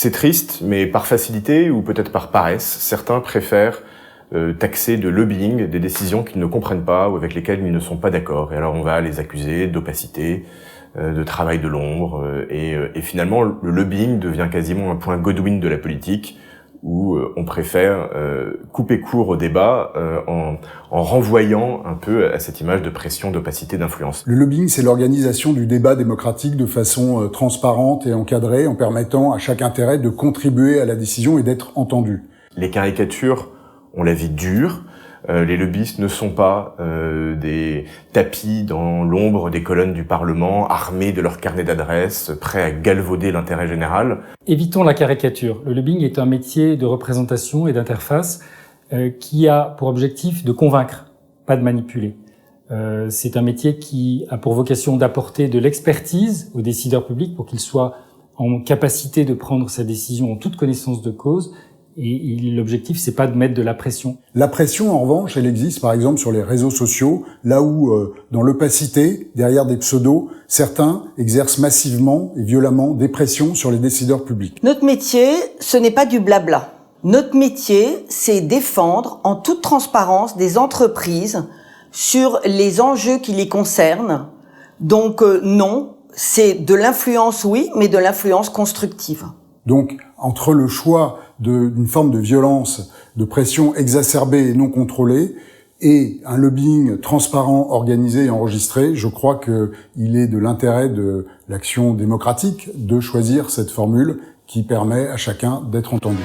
C'est triste, mais par facilité ou peut-être par paresse, certains préfèrent taxer de lobbying des décisions qu'ils ne comprennent pas ou avec lesquelles ils ne sont pas d'accord. Et alors on va les accuser d'opacité, de travail de l'ombre, et finalement le lobbying devient quasiment un point Godwin de la politique, où on préfère couper court au débat en renvoyant un peu à cette image de pression, d'opacité, d'influence. Le lobbying, c'est l'organisation du débat démocratique de façon transparente et encadrée, en permettant à chaque intérêt de contribuer à la décision et d'être entendu. Les caricatures ont la vie dure. Les lobbyistes ne sont pas des tapis dans l'ombre des colonnes du Parlement, armés de leur carnet d'adresses, prêts à galvauder l'intérêt général. Évitons la caricature. Le lobbying est un métier de représentation et d'interface qui a pour objectif de convaincre, pas de manipuler. C'est un métier qui a pour vocation d'apporter de l'expertise aux décideurs publics pour qu'ils soient en capacité de prendre sa décision en toute connaissance de cause. Et l'objectif, c'est pas de mettre de la pression. La pression, en revanche, elle existe par exemple sur les réseaux sociaux, là où, dans l'opacité, derrière des pseudos, certains exercent massivement et violemment des pressions sur les décideurs publics. Notre métier, ce n'est pas du blabla. Notre métier, c'est défendre en toute transparence des entreprises sur les enjeux qui les concernent. Donc non, c'est de l'influence, oui, mais de l'influence constructive. Donc, entre le choix d'une forme de violence, de pression exacerbée et non contrôlée, et un lobbying transparent, organisé et enregistré, je crois qu'il est de l'intérêt de l'action démocratique de choisir cette formule qui permet à chacun d'être entendu.